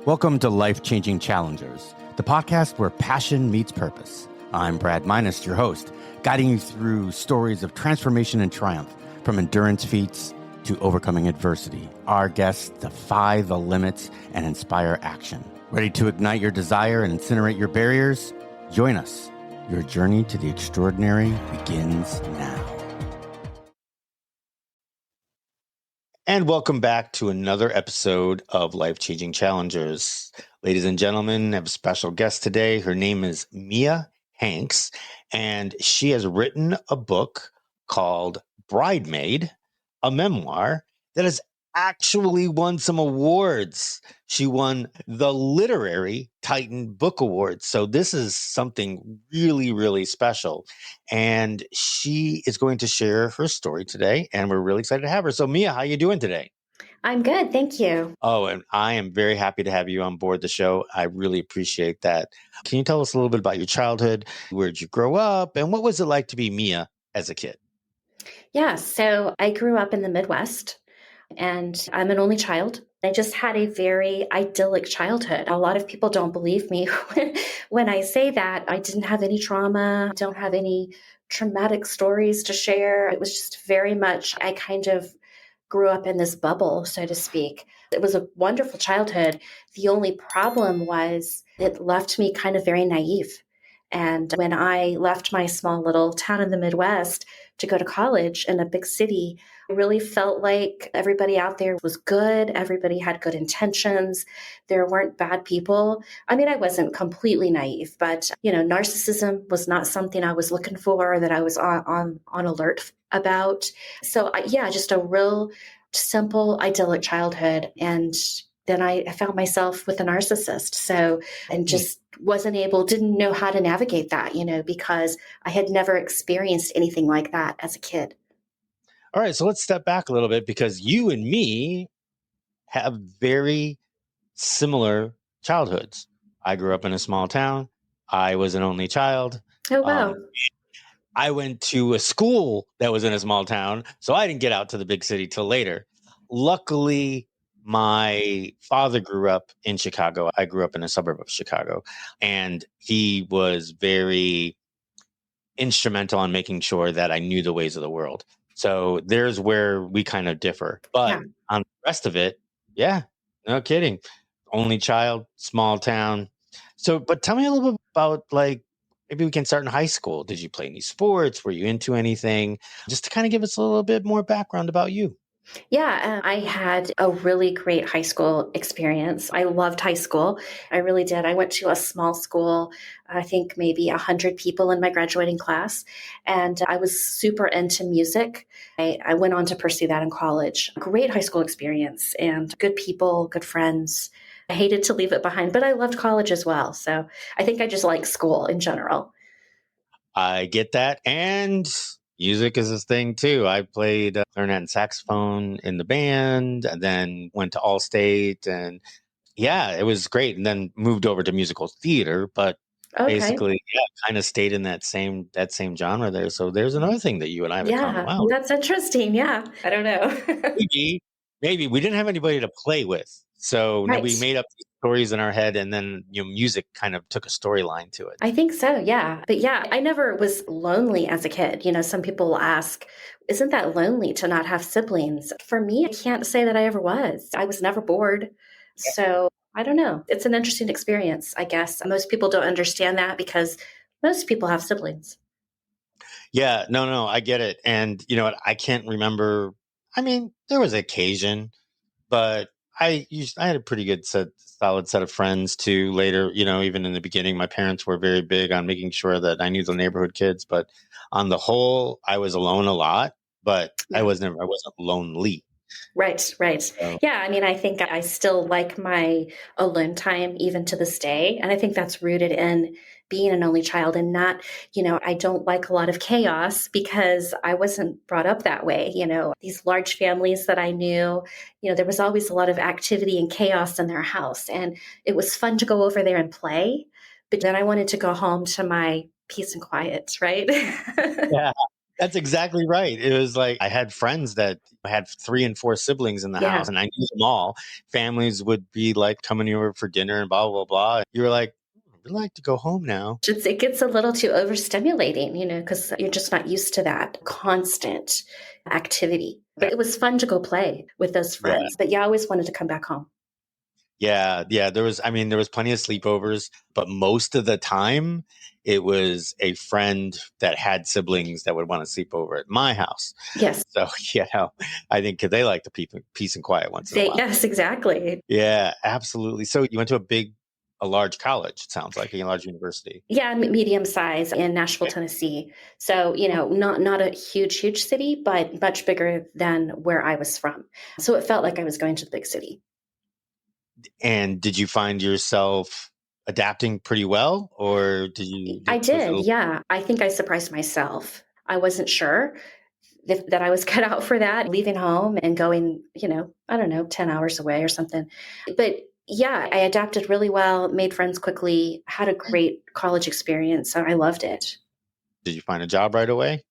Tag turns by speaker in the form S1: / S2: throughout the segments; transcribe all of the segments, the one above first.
S1: Welcome to Life-Changing Challengers, the podcast where passion meets purpose. I'm Brad Minus, your host, guiding you through stories of transformation and triumph, from endurance feats to overcoming adversity. Our guests defy the limits and inspire action. Ready to ignite your desire and incinerate your barriers? Join us. Your journey to the extraordinary begins now. And welcome back to another episode of Life-Changing Challengers. Ladies and gentlemen, I have a special guest today. Her name is Mia Hanks, and she has written a book called Bridemaid, a memoir that has actually won some awards. She won the Literary Titan Book Award. So this is something really, really special. And she is going to share her story today, and we're really excited to have her. So Mia, how are you doing today?
S2: I'm good. Thank you.
S1: Oh, and I am very happy to have you on board the show. I really appreciate that. Can you tell us a little bit about your childhood? Where'd you grow up? And what was it like to be Mia as a kid?
S2: Yeah, so I grew up in the Midwest and I'm an only child. I just had a very idyllic childhood. A lot of people don't believe me when I say that. I didn't have any trauma, don't have any traumatic stories to share. It was just very much, I kind of grew up in this bubble, so to speak. It was a wonderful childhood. The only problem was it left me kind of very naive. And when I left my small little town in the Midwest to go to college in a big city, I really felt like everybody out there was good. Everybody had good intentions. There weren't bad people. I mean, I wasn't completely naive, but, narcissism was not something I was looking for, that I was on alert about. So, just a real simple, idyllic childhood. And then I found myself with a narcissist. So, and just didn't know how to navigate that, because I had never experienced anything like that as a kid.
S1: All right, so let's step back a little bit because you and me have very similar childhoods. I grew up in a small town. I was an only child.
S2: Oh, wow.
S1: I went to a school that was in a small town, so I didn't get out to the big city till later. Luckily, my father grew up in Chicago. I grew up in a suburb of Chicago, and he was very instrumental in making sure that I knew the ways of the world. So there's where we kind of differ. But on the rest of it, yeah, no kidding. Only child, small town. So, but tell me a little bit about, like, maybe we can start in high school. Did you play any sports? Were you into anything? Just to kind of give us a little bit more background about you.
S2: Yeah, I had a really great high school experience. I loved high school. I really did. I went to a small school, I think maybe 100 people in my graduating class, and I was super into music. I went on to pursue that in college. Great high school experience and good people, good friends. I hated to leave it behind, but I loved college as well. So I think I just like school in general.
S1: I get that. And music is his thing too. I played clarinet and saxophone in the band, and then went to Allstate, and yeah, it was great. And then moved over to musical theater, but basically, kind of stayed in that same genre there. So there's another thing that you and I have in common. Wow,
S2: that's interesting. Yeah, I don't know.
S1: maybe we didn't have anybody to play with, so
S2: Right.
S1: we made up these stories in our head, and then music kind of took a storyline to it.
S2: I think so, yeah. But yeah, I never was lonely as a kid. Some people will ask, isn't that lonely to not have siblings? For me, I can't say that I ever was. I was never bored. So I don't know. It's an interesting experience, I guess. Most people don't understand that because most people have siblings.
S1: Yeah, no, I get it. And you know what? I can't remember. I mean, there was occasion, but I had a pretty good solid set of friends too. Later, even in the beginning, my parents were very big on making sure that I knew the neighborhood kids. But on the whole, I was alone a lot. But I wasn't lonely.
S2: Right. Yeah, I mean, I think I still like my alone time even to this day. And I think that's rooted in being an only child and not, I don't like a lot of chaos because I wasn't brought up that way. These large families that I knew, there was always a lot of activity and chaos in their house. And it was fun to go over there and play. But then I wanted to go home to my peace and quiet, right?
S1: Yeah. That's exactly right. It was like I had friends that had 3 and 4 siblings in the
S2: Yeah.
S1: house, and I knew them all. Families would be like coming over for dinner and blah, blah, blah. You were like, I'd like to go home now.
S2: It gets a little too overstimulating, because you're just not used to that constant activity. But it was fun to go play with those
S1: Yeah.
S2: friends. But yeah, I always wanted to come back home.
S1: Yeah. Yeah. There was plenty of sleepovers, but most of the time it was a friend that had siblings that would want to sleep over at my house.
S2: Yes.
S1: So, I think 'cause they like the peace and quiet once in a while.
S2: Yes, exactly.
S1: Yeah, absolutely. So you went to a large college, it sounds like, a large university.
S2: Yeah, medium size in Nashville, Tennessee. So, not a huge city, but much bigger than where I was from. So it felt like I was going to the big city.
S1: And did you find yourself adapting pretty well, or did you
S2: I
S1: was it
S2: did, yeah. I think I surprised myself. I wasn't sure that I was cut out for that, leaving home and going, I don't know, 10 hours away or something. But yeah, I adapted really well, made friends quickly, had a great college experience. So I loved it.
S1: did you find a job right away?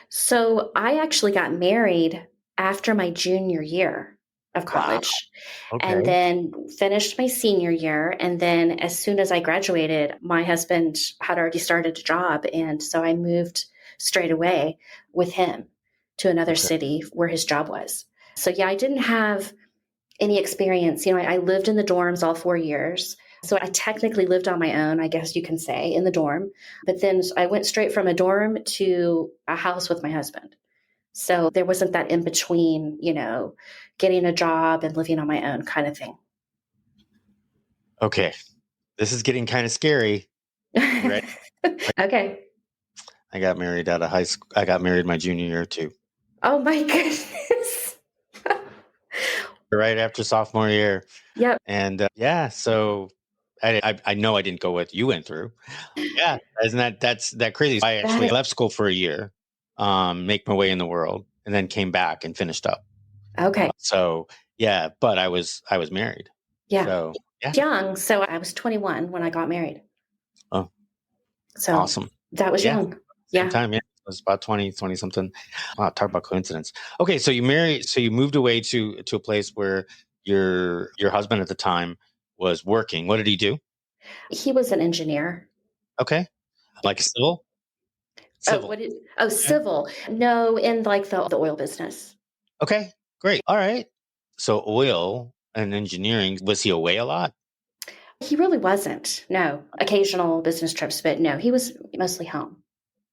S2: So I actually got married after my junior year of
S1: Wow.
S2: college and
S1: Okay.
S2: then finished my senior year. And then as soon as I graduated, my husband had already started a job. And so I moved straight away with him to another
S1: Okay.
S2: city where his job was. So yeah, I didn't have any experience. I lived in the dorms all 4 years. So I technically lived on my own, I guess you can say, in the dorm. But then I went straight from a dorm to a house with my husband. So there wasn't that in between, getting a job and living on my own kind of thing.
S1: Okay. This is getting kind of scary. Right.
S2: Okay.
S1: I got married out of high school. I got married my junior year too.
S2: Oh my goodness.
S1: Right after sophomore year.
S2: Yep.
S1: And so I know I didn't go what you went through. Yeah, isn't that's that crazy? I actually left school for a year, make my way in the world, and then came back and finished up.
S2: Okay.
S1: So yeah, but I was married.
S2: Yeah.
S1: So yeah.
S2: Young. So I was 21 when I got married.
S1: Oh,
S2: So
S1: awesome.
S2: that was
S1: Yeah.
S2: young.
S1: Same
S2: Yeah.
S1: time. Yeah, it was about 20 something. Wow, talk about coincidence. Okay, so you moved away to a place where your husband at the time was working. What did he do?
S2: He was an engineer.
S1: Okay, like civil.
S2: Oh,
S1: Civil. Okay.
S2: civil. No, in like the oil business.
S1: Okay, great. All right. So oil and engineering, was he away a lot?
S2: He really wasn't. No, occasional business trips, but no, he was mostly home.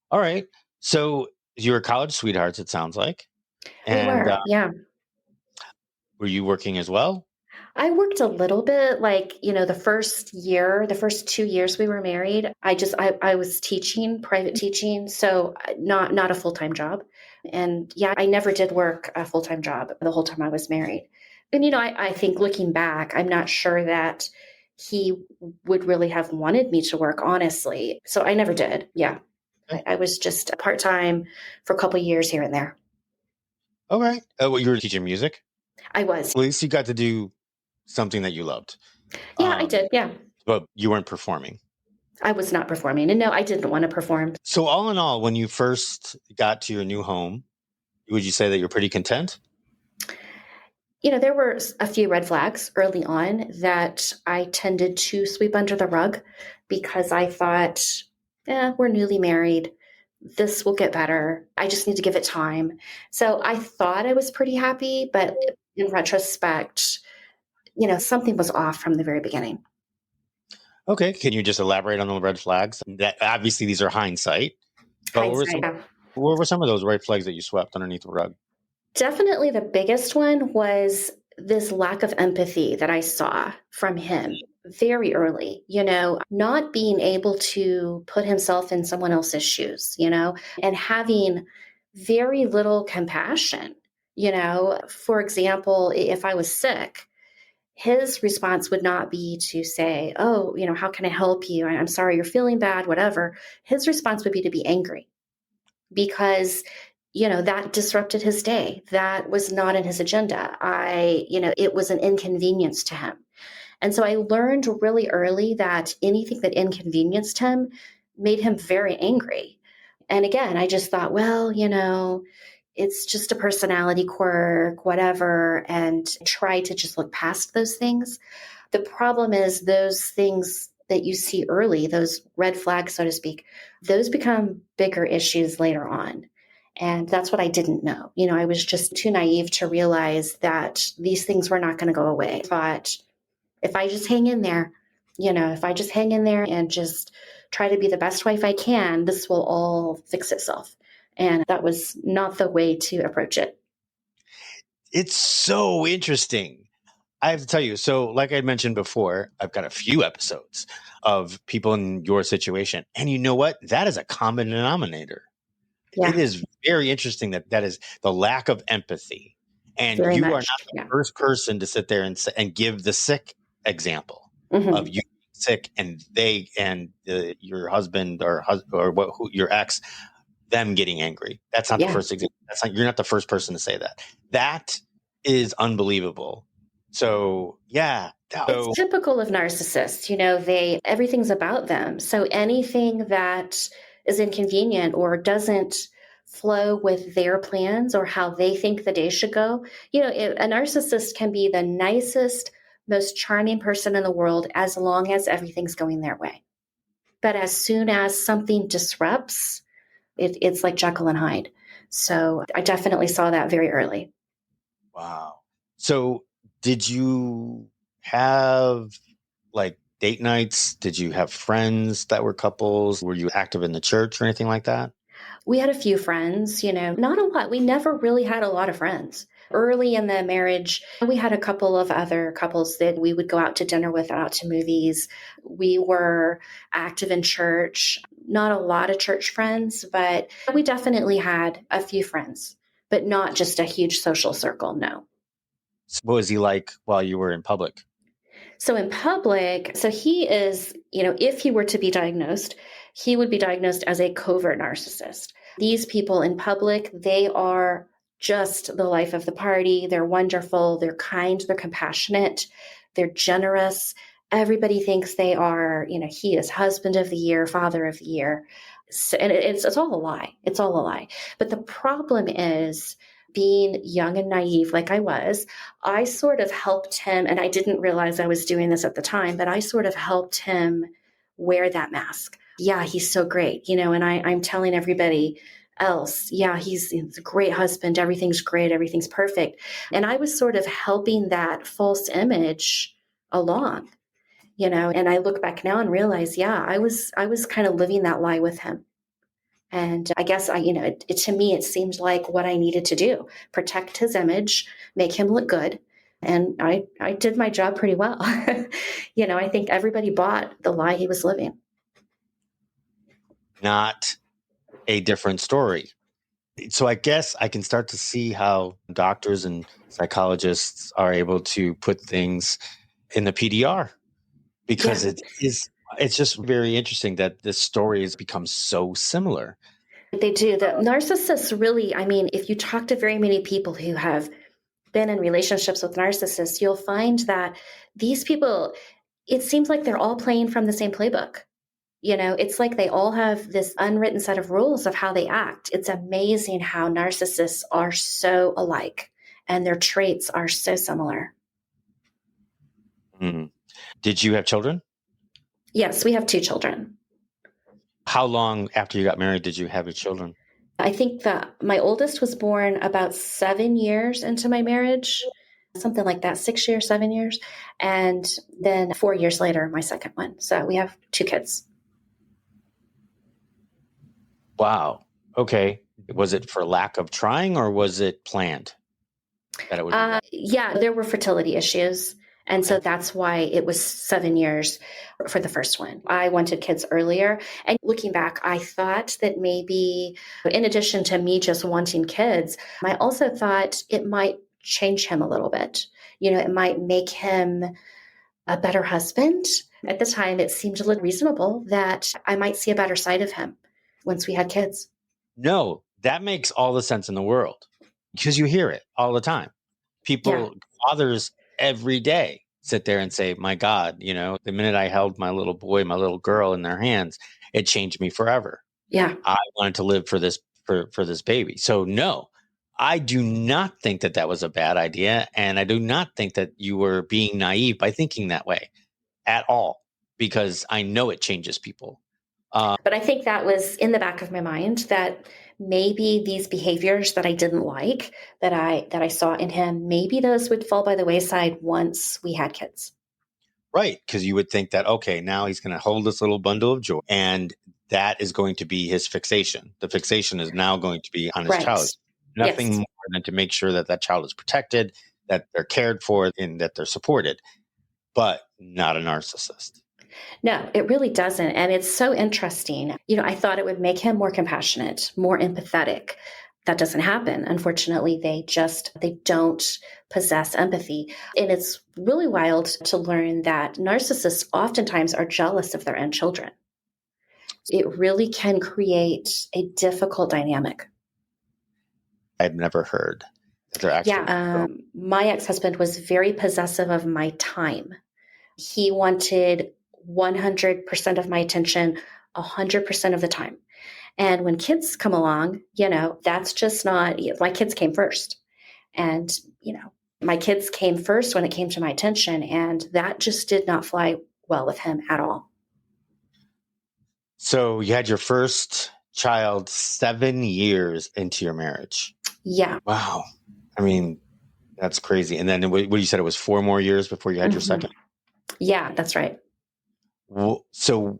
S1: All right. So you were college sweethearts, it sounds like.
S2: We
S1: And
S2: were, yeah.
S1: were you working as well?
S2: I worked a little bit, like, the first 2 years we were married, I was teaching, private teaching. So not a full-time job. And yeah, I never did work a full-time job the whole time I was married. And, I think looking back, I'm not sure that he would really have wanted me to work, honestly. So I never did. Yeah.
S1: Okay.
S2: I was just part-time for a couple of years here and there.
S1: All right. Well, you were teaching music.
S2: I was.
S1: At least you got to do something that you loved.
S2: Yeah, I did. Yeah.
S1: But you weren't performing.
S2: I was not performing. And no, I didn't want to perform.
S1: So all in all, when you first got to your new home, would you say that you're pretty content?
S2: There were a few red flags early on that I tended to sweep under the rug because I thought, we're newly married. This will get better. I just need to give it time. So I thought I was pretty happy, but in retrospect, something was off from the very beginning.
S1: Okay. Can you just elaborate on the red flags? That obviously these are hindsight. But what were some of those red flags that you swept underneath the rug?
S2: Definitely the biggest one was this lack of empathy that I saw from him very early, not being able to put himself in someone else's shoes, and having very little compassion. For example, if I was sick, his response would not be to say, oh, how can I help you? I'm sorry you're feeling bad, whatever. His response would be to be angry because that disrupted his day. That was not in his agenda. It was an inconvenience to him. And so I learned really early that anything that inconvenienced him made him very angry. And again, I just thought, well, it's just a personality quirk, whatever, and try to just look past those things. The problem is those things that you see early, those red flags, so to speak, those become bigger issues later on. And that's what I didn't know. I was just too naive to realize that these things were not going to go away. I thought if I just hang in there, if I just hang in there and just try to be the best wife I can, this will all fix itself. And that was not the way to approach it.
S1: It's so interesting. I have to tell you, so like I mentioned before, I've got a few episodes of people in your situation. And you know what? That is a common denominator.
S2: Yeah.
S1: It is very interesting that is the lack of empathy. And
S2: Very
S1: you
S2: much.
S1: are not the first person to sit there and give the sick example of you being sick and your husband or your ex, them getting angry. That's not the first example. You're not the first person to say that. That is unbelievable. So yeah.
S2: It's typical of narcissists. Everything's about them. So anything that is inconvenient or doesn't flow with their plans or how they think the day should go. A narcissist can be the nicest, most charming person in the world as long as everything's going their way. But as soon as something disrupts, it's like Jekyll and Hyde. So I definitely saw that very early.
S1: Wow. So did you have like date nights? Did you have friends that were couples? Were you active in the church or anything like that?
S2: We had a few friends, not a lot. We never really had a lot of friends. Early in the marriage, we had a couple of other couples that we would go out to dinner with, out to movies. We were active in church, not a lot of church friends, but we definitely had a few friends, but not just a huge social circle, no.
S1: What was he like while you were in public?
S2: So in public, he is, if he were to be diagnosed, he would be diagnosed as a covert narcissist. These people in public, they are just the life of the party. They're wonderful. They're kind. They're compassionate. They're generous. Everybody thinks they are, he is husband of the year, father of the year. So, and it's all a lie. It's all a lie. But the problem is, being young and naive like I was, I sort of helped him, and I didn't realize I was doing this at the time, but I sort of helped him wear that mask. Yeah, he's so great, and I'm telling everybody else, yeah, he's a great husband, everything's great, everything's perfect. And I was sort of helping that false image along, and I look back now and realize, yeah, I was kind of living that lie with him. And I guess to me, it seemed like what I needed to do: protect his image, make him look good. And I did my job pretty well. I think everybody bought the lie he was living.
S1: Not a different story. So I guess I can start to see how doctors and psychologists are able to put things in the PDR, because it's just very interesting that this story has become so similar.
S2: They do. The narcissists really, if you talk to very many people who have been in relationships with narcissists, you'll find that these people, it seems like they're all playing from the same playbook. It's like they all have this unwritten set of rules of how they act. It's amazing how narcissists are so alike and their traits are so similar.
S1: Mm. Did you have children?
S2: Yes, we have 2 children.
S1: How long after you got married did you have your children?
S2: I think that my oldest was born about 7 years into my marriage, something like that, 6 years, 7 years. And then 4 years later, my second one. So we have 2 kids.
S1: Wow. Okay. Was it for lack of trying or was it planned that it would be
S2: yeah, there were fertility issues. And so that's why it was 7 years for the first one. I wanted kids earlier. And looking back, I thought that maybe in addition to me just wanting kids, I also thought it might change him a little bit. It might make him a better husband. At the time, it seemed a little reasonable that I might see a better side of him once we had kids.
S1: No, that makes all the sense in the world, because you hear it all the time. People, fathers every day sit there and say, my God, the minute I held my little boy, my little girl in their hands, it changed me forever.
S2: Yeah.
S1: I wanted to live for this baby. So no, I do not think that that was a bad idea, and I do not think that you were being naive by thinking that way at all, because I know it changes people.
S2: But I think that was in the back of my mind that maybe these behaviors that I didn't like, that I saw in him, maybe those would fall by the wayside once we had kids.
S1: Right, because you would think that, okay, now he's going to hold this little bundle of joy, and that is going to be his fixation. The fixation is now going to be on his
S2: Right.
S1: child. Nothing
S2: Yes.
S1: more than to make sure that that child is protected, that they're cared for, and that they're supported, but not a narcissist.
S2: No, it really doesn't. And it's so interesting. I thought it would make him more compassionate, more empathetic. That doesn't happen. Unfortunately, they don't possess empathy. And it's really wild to learn that narcissists oftentimes are jealous of their own children. It really can create a difficult dynamic.
S1: I've never heard that they're actually.
S2: Yeah. My ex-husband was very possessive of my time. He wanted 100% of my attention 100% of the time. And when kids come along, that's just not, my kids came first. And, my kids came first when it came to my attention. And that just did not fly well with him at all.
S1: So you had your first child 7 years into your marriage.
S2: Yeah.
S1: Wow. I mean, that's crazy. And then what you said, it was 4 more years before you had your second?
S2: Yeah, that's right.
S1: So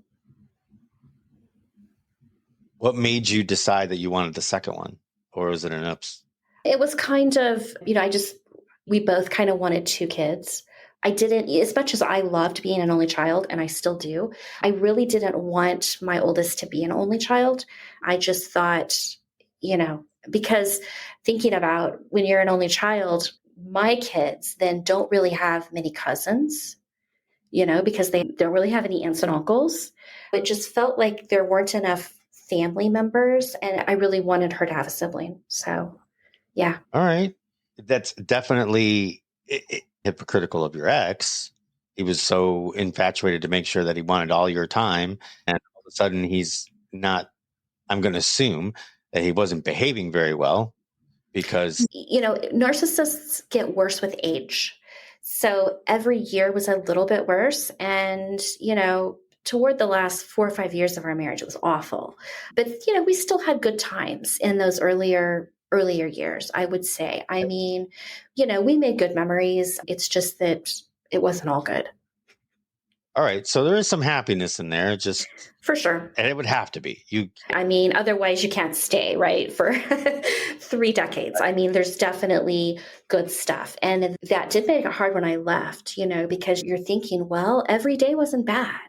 S1: what made you decide that you wanted the second one? Or was it an ups?
S2: It was kind of, we both kind of wanted 2 kids. I didn't, as much as I loved being an only child, and I still do, I really didn't want my oldest to be an only child. I just thought, because thinking about when you're an only child, my kids then don't really have many cousins, because they don't really have any aunts and uncles. It just felt like there weren't enough family members, and I really wanted her to have a sibling. So, yeah.
S1: All right. That's definitely hypocritical of your ex. He was so infatuated to make sure that he wanted all your time. And all of a sudden he's not, I'm going to assume that he wasn't behaving very well because.
S2: Narcissists get worse with age. So every year was a little bit worse. And, toward the last 4 or 5 years of our marriage, it was awful. But, we still had good times in those earlier years, I would say. I mean, we made good memories. It's just that it wasn't all good.
S1: All right. So there is some happiness in there, just
S2: for sure.
S1: And it would have to be.
S2: Otherwise you can't stay, right? For 3 decades. I mean, there's definitely good stuff. And that did make it hard when I left, because you're thinking, well, every day wasn't bad,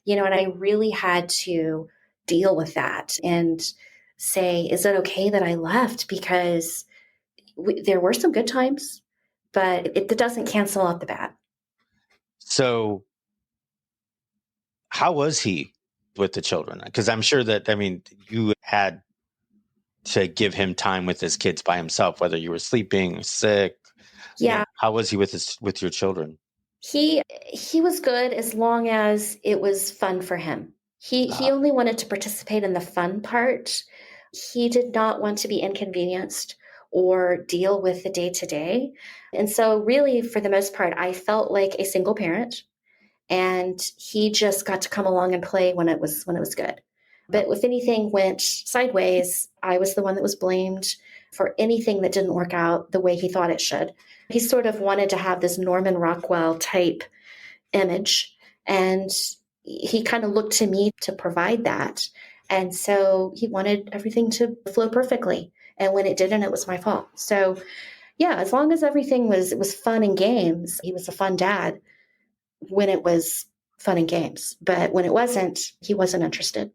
S2: and I really had to deal with that and say, is it okay that I left? Because there were some good times, but it doesn't cancel out the bad.
S1: So how was he with the children? Because I'm sure that, you had to give him time with his kids by himself, whether you were sleeping, sick.
S2: Yeah.
S1: How was he with your children?
S2: He was good as long as it was fun for him. He only wanted to participate in the fun part. He did not want to be inconvenienced or deal with the day-to-day. And so really, for the most part, I felt like a single parent, and he just got to come along and play when it was good. But if anything went sideways, I was the one that was blamed for anything that didn't work out the way he thought it should. He sort of wanted to have this Norman Rockwell type image, and he kind of looked to me to provide that. And so he wanted everything to flow perfectly. And when it didn't, it was my fault. So yeah, as long as everything was fun and games, he was a fun dad when it was fun and games. But when it wasn't, he wasn't interested.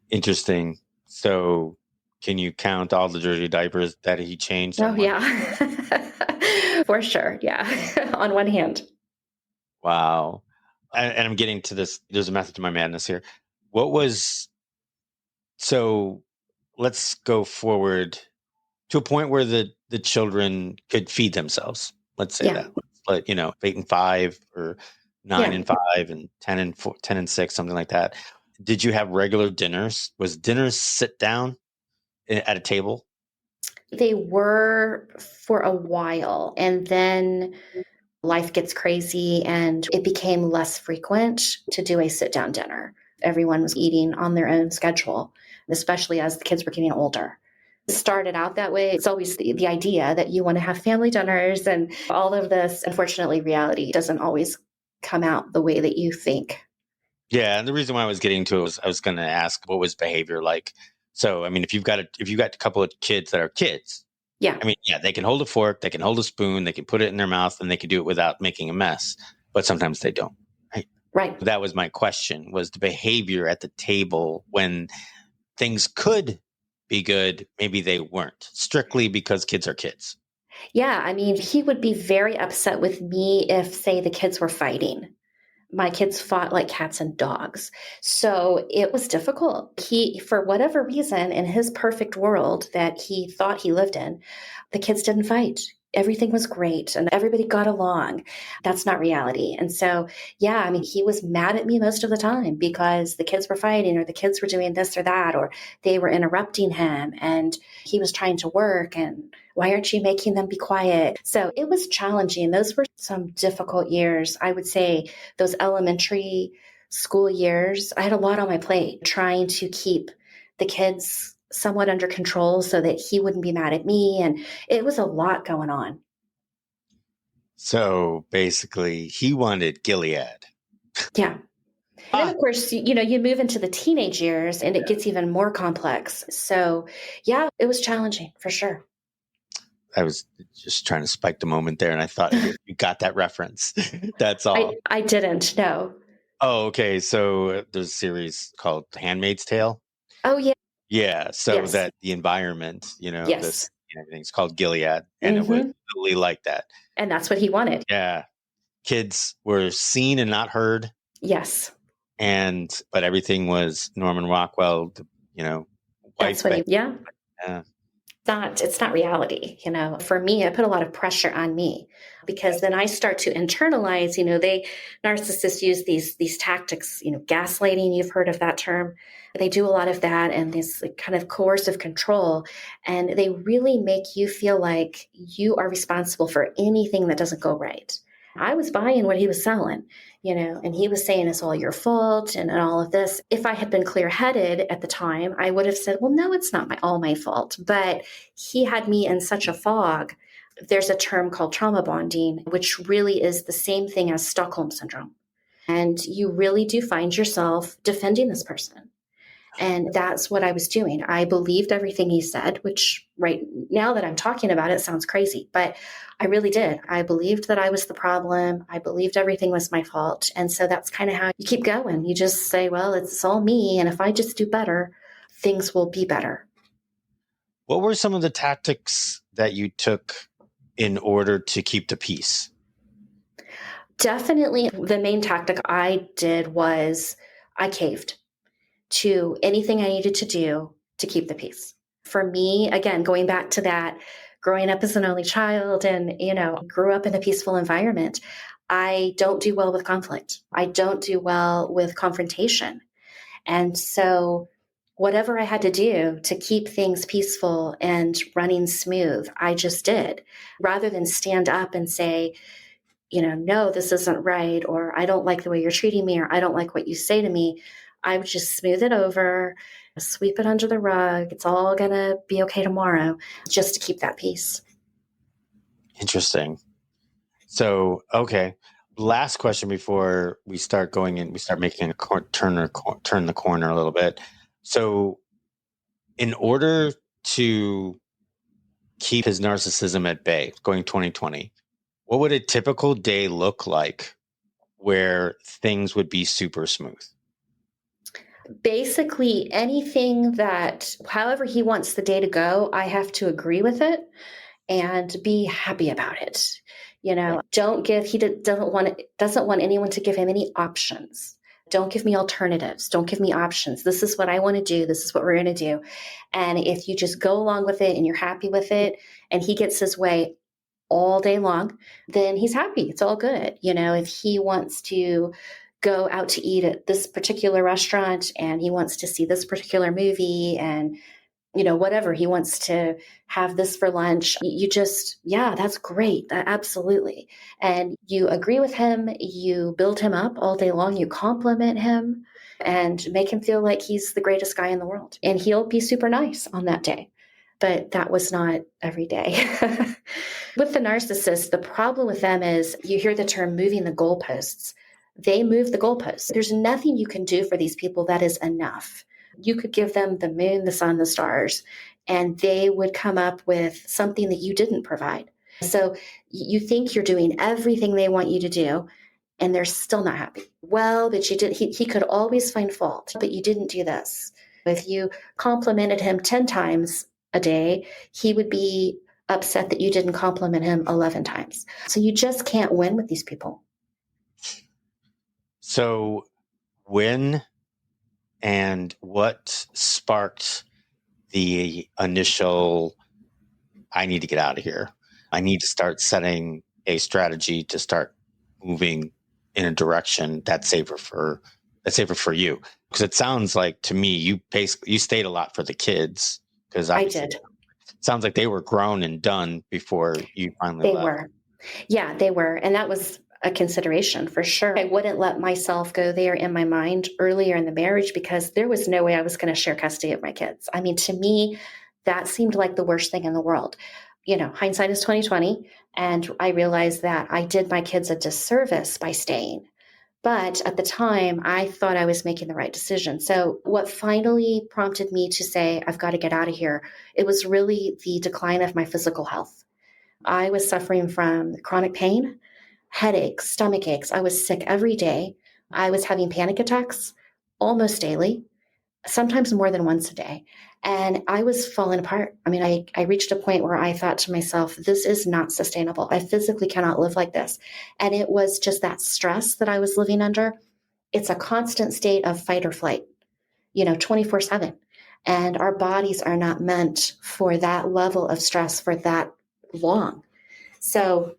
S1: Interesting. So can you count all the dirty diapers that he changed?
S2: Oh, yeah. For sure. Yeah. On one hand.
S1: Wow. And I'm getting to this. There's a method to my madness here. So let's go forward to a point where the children could feed themselves. Let's say that. But 8 and 5 or 9 and 5 and 10 and 6, something like that. did you have regular dinners? Was dinners sit down at a table?
S2: They were for a while, and then life gets crazy and it became less frequent to do a sit down dinner. Everyone was eating on their own schedule, especially as the kids were getting older. It started out that way. It's always the idea that you want to have family dinners and all of this. Unfortunately, reality doesn't always come out the way that you think.
S1: Yeah, and the reason why I was getting to it was I was going to ask what was behavior like. So, I mean, if you've got a couple of kids that are kids,
S2: Yeah,
S1: I mean, yeah, they can hold a fork, they can hold a spoon, they can put it in their mouth, and they can do it without making a mess. But sometimes they don't. Right.
S2: right.
S1: That was my question: was the behavior at the table when things could be good, maybe they weren't, strictly because kids are kids.
S2: Yeah, I mean, he would be very upset with me if, say, the kids were fighting. My kids fought like cats and dogs. So it was difficult. He, for whatever reason, in his perfect world that he thought he lived in, the kids didn't fight. Everything was great and everybody got along. That's not reality. And so, yeah, I mean, he was mad at me most of the time because the kids were fighting or the kids were doing this or that, or they were interrupting him and he was trying to work and why aren't you making them be quiet? So it was challenging. Those were some difficult years. I would say those elementary school years, I had a lot on my plate trying to keep the kids somewhat under control so that he wouldn't be mad at me. And it was a lot going on.
S1: So basically, he wanted Gilead.
S2: Yeah. And then, of course, you move into the teenage years and it gets even more complex. So, yeah, it was challenging for sure.
S1: I was just trying to spike the moment there, and I thought you got that reference. That's all.
S2: I didn't know.
S1: Oh, okay. So there's a series called Handmaid's Tale.
S2: Oh, yeah.
S1: Yeah. So
S2: Yes.
S1: that the environment,
S2: Yes.
S1: everything's called Gilead, and it was
S2: Hmm.
S1: really like that.
S2: And that's what he wanted.
S1: Yeah. Kids were seen and not heard,
S2: Yes.
S1: but everything was Norman Rockwell,
S2: That's
S1: white.
S2: what yeah.
S1: Yeah.
S2: It's not reality. For me, I put a lot of pressure on me because then I start to internalize, they narcissists use these tactics, gaslighting, you've heard of that term. They do a lot of that and this like, kind of coercive control. And they really make you feel like you are responsible for anything that doesn't go right. I was buying what he was selling, and he was saying it's all your fault and all of this. If I had been clear headed at the time, I would have said, well, no, it's not all my fault. But he had me in such a fog. There's a term called trauma bonding, which really is the same thing as Stockholm syndrome. And you really do find yourself defending this person. And that's what I was doing. I believed everything he said, which right now that I'm talking about it sounds crazy, but I really did. I believed that I was the problem. I believed everything was my fault. And so that's kind of how you keep going. You just say, well, it's all me. And if I just do better, things will be better.
S1: What were some of the tactics that you took in order to keep the peace?
S2: Definitely the main tactic I did was I caved to anything I needed to do to keep the peace. For me, again, going back to that, growing up as an only child and, grew up in a peaceful environment, I don't do well with conflict. I don't do well with confrontation. And so, whatever I had to do to keep things peaceful and running smooth, I just did rather than stand up and say, no, this isn't right, or I don't like the way you're treating me, or I don't like what you say to me. I would just smooth it over, sweep it under the rug. It's all going to be okay tomorrow, just to keep that peace.
S1: Interesting. So, okay. Last question before we start going in, we start making turn the corner a little bit. So, in order to keep his narcissism at bay, going 2020, what would a typical day look like where things would be super smooth?
S2: Basically, anything that, however he wants the day to go, I have to agree with it and be happy about it. He doesn't want anyone to give him any options. Don't give me alternatives. Don't give me options. This is what I want to do. This is what we're going to do. And if you just go along with it and you're happy with it and he gets his way all day long, then he's happy. It's all good. If he wants to go out to eat at this particular restaurant and he wants to see this particular movie and whatever, he wants to have this for lunch. You just, yeah, that's great. Absolutely. And you agree with him, you build him up all day long, you compliment him and make him feel like he's the greatest guy in the world. And he'll be super nice on that day. But that was not every day. With the narcissist, the problem with them is you hear the term moving the goalposts. They move the goalposts. There's nothing you can do for these people that is enough. You could give them the moon, the sun, the stars, and they would come up with something that you didn't provide. So you think you're doing everything they want you to do, and they're still not happy. Well, but you did. He could always find fault, but you didn't do this. If you complimented him 10 times a day, he would be upset that you didn't compliment him 11 times. So you just can't win with these people.
S1: So when and what sparked the initial, I need to get out of here. I need to start setting a strategy to start moving in a direction that's safer for you. Because it sounds like to me, you stayed a lot for the kids. Because
S2: I did.
S1: It sounds like they were grown and done before you finally left.
S2: They were. Yeah, they were. And that was a consideration for sure. I wouldn't let myself go there in my mind earlier in the marriage because there was no way I was going to share custody of my kids. I mean, to me, that seemed like the worst thing in the world. Hindsight is 2020. And I realized that I did my kids a disservice by staying. But at the time, I thought I was making the right decision. So what finally prompted me to say, I've got to get out of here, it was really the decline of my physical health. I was suffering from chronic pain, headaches, stomach aches. I was sick every day. I was having panic attacks almost daily, sometimes more than once a day. And I was falling apart. I mean, I reached a point where I thought to myself, this is not sustainable. I physically cannot live like this. And it was just that stress that I was living under. It's a constant state of fight or flight, 24/7. And our bodies are not meant for that level of stress for that long. So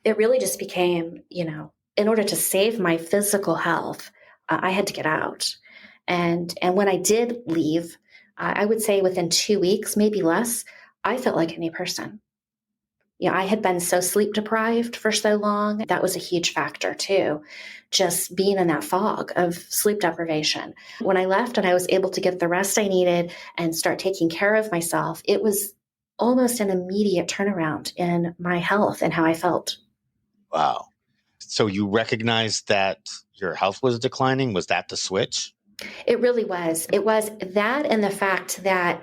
S2: it really just became, in order to save my physical health, I had to get out. And when I did leave, I would say within 2 weeks, maybe less, I felt like a new person. I had been so sleep deprived for so long. That was a huge factor too, just being in that fog of sleep deprivation. When I left and I was able to get the rest I needed and start taking care of myself, it was almost an immediate turnaround in my health and how I felt.
S1: Wow. So you recognized that your health was declining? Was that the switch?
S2: It really was. It was that and the fact that,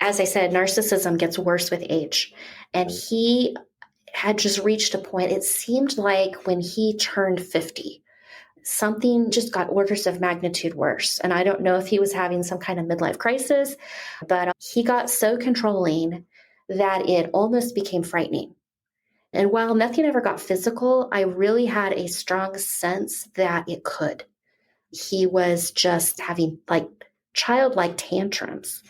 S2: as I said, narcissism gets worse with age. And he had just reached a point, it seemed like when he turned 50, something just got orders of magnitude worse. And I don't know if he was having some kind of midlife crisis, but he got so controlling that it almost became frightening. And while nothing ever got physical, I really had a strong sense that it could. He was just having like childlike tantrums.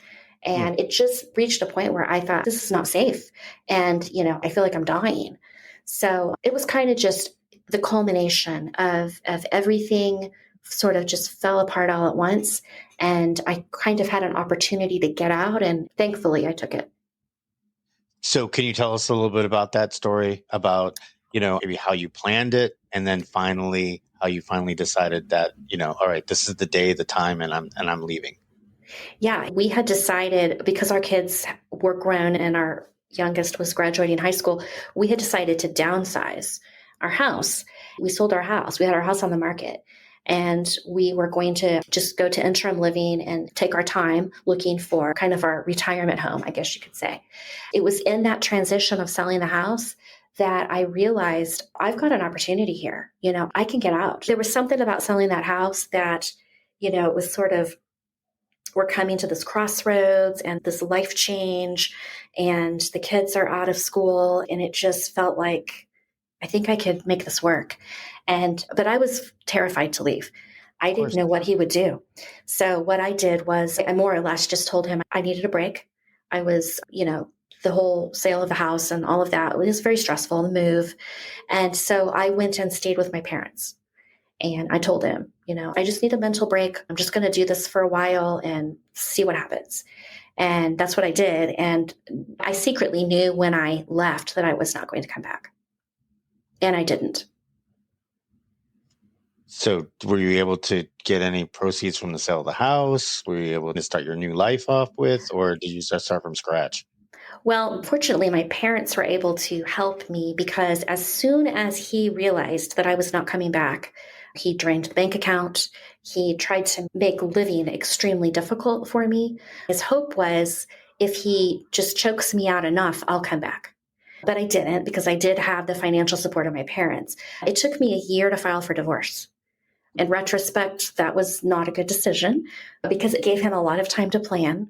S2: And it just reached a point where I thought, this is not safe. And, I feel like I'm dying. So it was kind of just the culmination of everything sort of just fell apart all at once. And I kind of had an opportunity to get out. And thankfully, I took it.
S1: So can you tell us a little bit about that story, about, maybe how you planned it, and then finally how you finally decided that, all right, this is the day, the time, and I'm leaving?
S2: Yeah, we had decided, because our kids were grown and our youngest was graduating high school, we had decided to downsize our house. We sold our house. We had our house on the market. And we were going to just go to interim living and take our time looking for kind of our retirement home, I guess you could say. It was in that transition of selling the house that I realized I've got an opportunity here. I can get out. There was something about selling that house that, it was sort of, we're coming to this crossroads and this life change, and the kids are out of school. And it just felt like, I think I could make this work. But I was terrified to leave. I didn't know what he would do. So what I did was I more or less just told him I needed a break. I was, the whole sale of the house and all of that, it was very stressful, the move. And so I went and stayed with my parents. And I told him, I just need a mental break. I'm just going to do this for a while and see what happens. And that's what I did. And I secretly knew when I left that I was not going to come back. And I didn't.
S1: So were you able to get any proceeds from the sale of the house? Were you able to start your new life off with, or did you start from scratch?
S2: Well, fortunately, my parents were able to help me because as soon as he realized that I was not coming back, he drained the bank account. He tried to make living extremely difficult for me. His hope was if he just chokes me out enough, I'll come back. But I didn't because I did have the financial support of my parents. It took me a year to file for divorce. In retrospect, that was not a good decision because it gave him a lot of time to plan.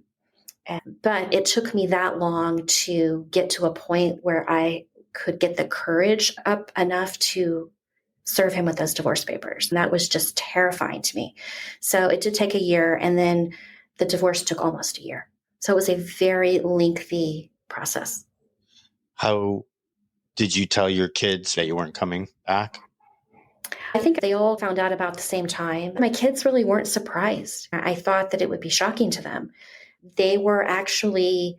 S2: But it took me that long to get to a point where I could get the courage up enough to serve him with those divorce papers. And that was just terrifying to me. So it did take a year. And then the divorce took almost a year. So it was a very lengthy process.
S1: How did you tell your kids that you weren't coming back?
S2: I think they all found out about the same time. My kids really weren't surprised. I thought that it would be shocking to them. They were actually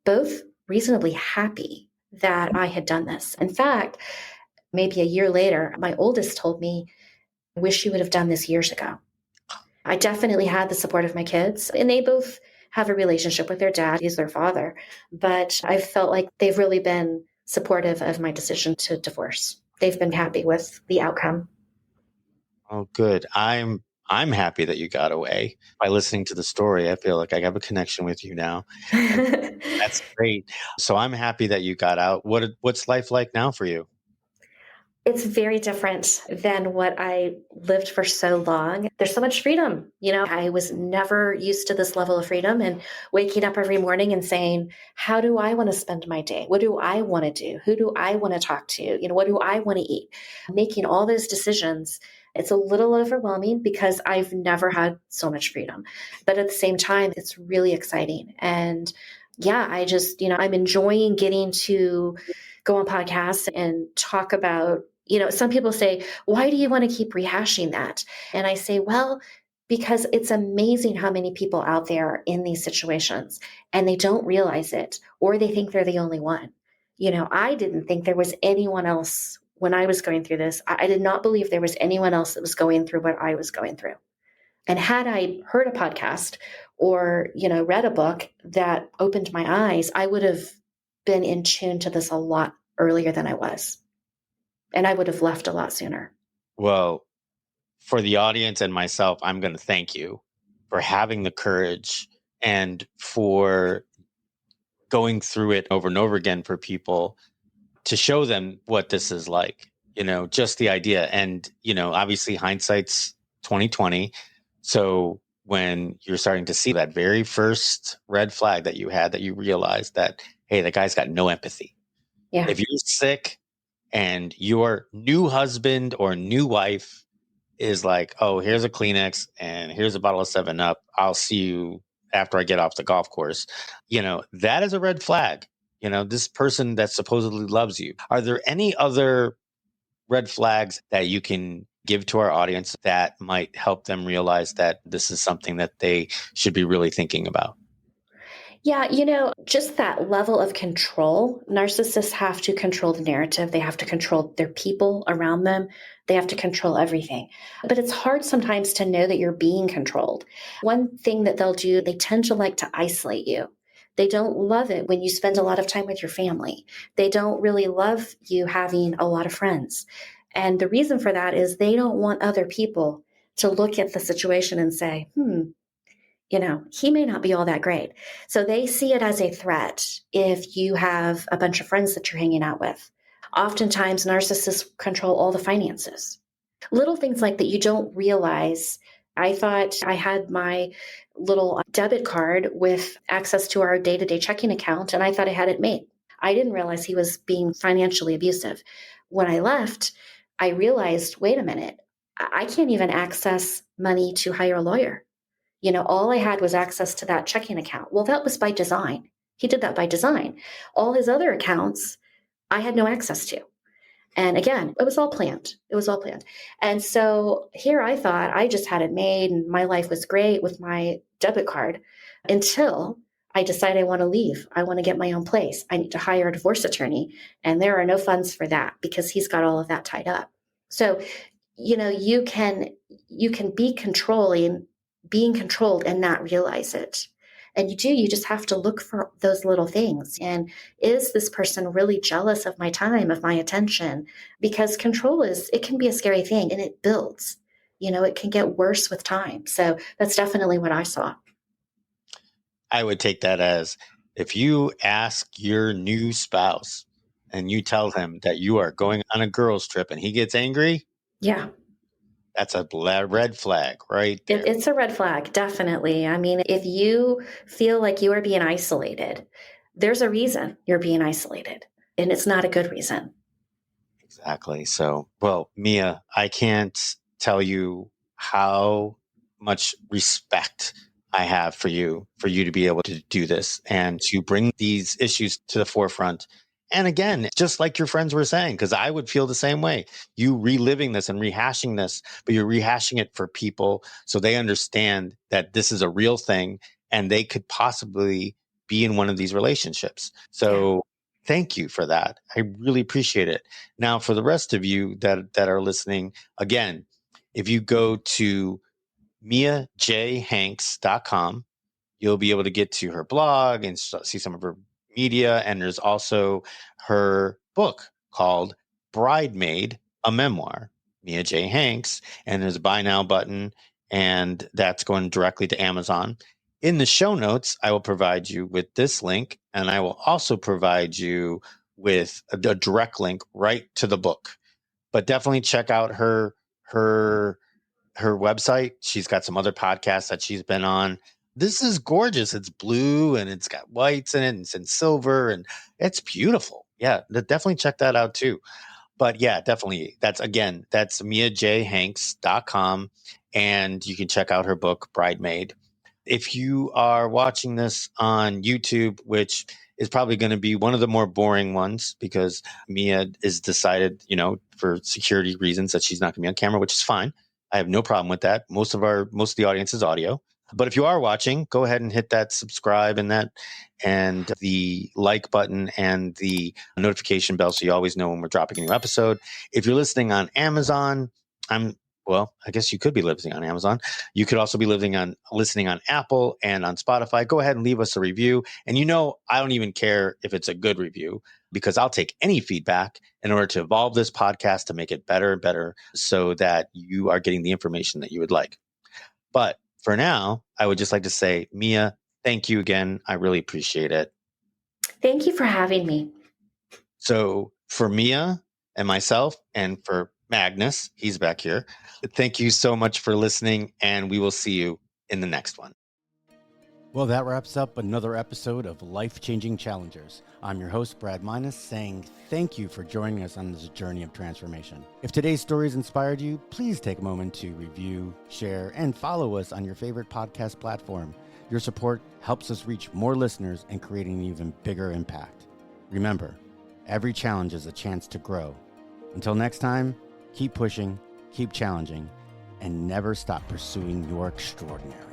S2: both reasonably happy that I had done this. In fact, maybe a year later, my oldest told me, I wish you would have done this years ago. I definitely had the support of my kids, and they both have a relationship with their dad. He's their father. But I felt like they've really been supportive of my decision to divorce. They've been happy with the outcome.
S1: Oh, good. I'm happy that you got away. By listening to the story, I feel like I have a connection with you now. And that's great. So I'm happy that you got out. What's life like now for you?
S2: It's very different than what I lived for so long. There's so much freedom. I was never used to this level of freedom and waking up every morning and saying, how do I want to spend my day? What do I want to do? Who do I want to talk to? What do I want to eat? Making all those decisions. It's a little overwhelming because I've never had so much freedom. But at the same time, it's really exciting. And yeah, I'm enjoying getting to go on podcasts and talk about, some people say, why do you want to keep rehashing that? And I say, well, because it's amazing how many people out there are in these situations and they don't realize it, or they think they're the only one. I didn't think there was anyone else when I was going through this. I did not believe there was anyone else that was going through what I was going through. And had I heard a podcast or, read a book that opened my eyes, I would have been in tune to this a lot earlier than I was. And I would have left a lot sooner.
S1: Well, for the audience and myself, I'm going to thank you for having the courage and for going through it over and over again for people to show them what this is like, just the idea. And, obviously hindsight's 2020. So when you're starting to see that very first red flag that you had, that you realized that, hey, the guy's got no empathy.
S2: Yeah.
S1: If you're sick and your new husband or new wife is like, oh, here's a Kleenex and here's a bottle of 7-Up. I'll see you after I get off the golf course. That is a red flag. This person that supposedly loves you. Are there any other red flags that you can give to our audience that might help them realize that this is something that they should be really thinking about?
S2: Yeah, just that level of control. Narcissists have to control the narrative. They have to control their people around them. They have to control everything. But it's hard sometimes to know that you're being controlled. One thing that they'll do, they tend to like to isolate you. They don't love it when you spend a lot of time with your family. They don't really love you having a lot of friends. And the reason for that is they don't want other people to look at the situation and say, he may not be all that great. So they see it as a threat if you have a bunch of friends that you're hanging out with. Oftentimes, narcissists control all the finances. Little things like that you don't realize. I thought I had my little debit card with access to our day-to-day checking account, and I thought I had it made. I didn't realize he was being financially abusive. When I left, I realized, wait a minute, I can't even access money to hire a lawyer. All I had was access to that checking account. Well, that was by design. He did that by design. All his other accounts, I had no access to. And again, it was all planned. It was all planned. And so here I thought I just had it made and my life was great with my debit card until I decide I want to leave. I want to get my own place. I need to hire a divorce attorney. And there are no funds for that because he's got all of that tied up. So, you can be being controlled and not realize it. And you just have to look for those little things. And is this person really jealous of my time, of my attention? Because control it can be a scary thing and it builds, it can get worse with time. So that's definitely what I saw.
S1: I would take that as if you ask your new spouse and you tell him that you are going on a girls' trip and he gets angry.
S2: Yeah.
S1: That's a red flag right there.
S2: It's a red flag, definitely. I mean, if you feel like you are being isolated, there's a reason you're being isolated, and it's not a good reason.
S1: Exactly. So, well, Mia, I can't tell you how much respect I have for you to be able to do this and to bring these issues to the forefront. And again, just like your friends were saying, because I would feel the same way. You reliving this and rehashing this, but you're rehashing it for people so they understand that this is a real thing and they could possibly be in one of these relationships. So thank you for that. I really appreciate it. Now, for the rest of you that are listening, again, if you go to miajhanks.com, you'll be able to get to her blog and see some of her media. And there's also her book called Bridemaid, a Memoir, Mia J. Hanks. And there's a buy now button, and that's going directly to Amazon. In the show notes, I will provide you with this link, and I will also provide you with a direct link right to the book. But definitely check out her website. She's got some other podcasts that she's been on. This is gorgeous. It's blue and it's got whites in it and it's in silver and it's beautiful. Yeah, definitely check that out too. But yeah, definitely. That's miajhanks.com, and you can check out her book, Bridemaid. If you are watching this on YouTube, which is probably going to be one of the more boring ones because Mia is decided, for security reasons that she's not going to be on camera, which is fine. I have no problem with that. Most of the audience is audio. But if you are watching, go ahead and hit that subscribe and the like button and the notification bell so you always know when we're dropping a new episode. If you're listening on Amazon, I guess you could be listening on Amazon. You could also be listening on Apple and on Spotify. Go ahead and leave us a review. And I don't even care if it's a good review because I'll take any feedback in order to evolve this podcast to make it better and better so that you are getting the information that you would like. But for now, I would just like to say, Mia, thank you again. I really appreciate it.
S2: Thank you for having me.
S1: So for Mia and myself and for Magnus, he's back here. Thank you so much for listening, and we will see you in the next one.
S3: Well, that wraps up another episode of Life-Changing Challengers. I'm your host, Brad Minus, saying thank you for joining us on this journey of transformation. If today's stories inspired you, please take a moment to review, share, and follow us on your favorite podcast platform. Your support helps us reach more listeners and create an even bigger impact. Remember, every challenge is a chance to grow. Until next time, keep pushing, keep challenging, and never stop pursuing your extraordinary.